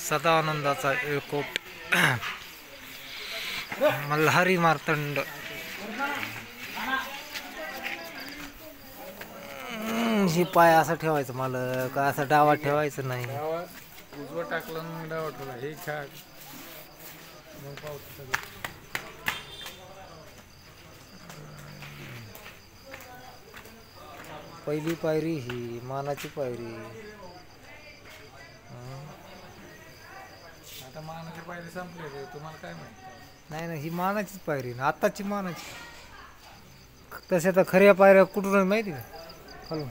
सदा आनंदाचा एळकोट मल्हारी मार्तंड ही पाय असा ठेवायचं मला का असं डावा ठेवायचं नाही. उजवा टाकला मग डावा ठेवला हे छान मग पावतो सगळं. पहिली पायरी ही मानाची पायरी. आता मानाची पायरी संपली तुम्हाला काय माहिती. नाही नाही ही मानाचीच पायरी ना आत्ताची मानाची. तसे तर खऱ्या पायऱ्या कुठून माहिती का खालून.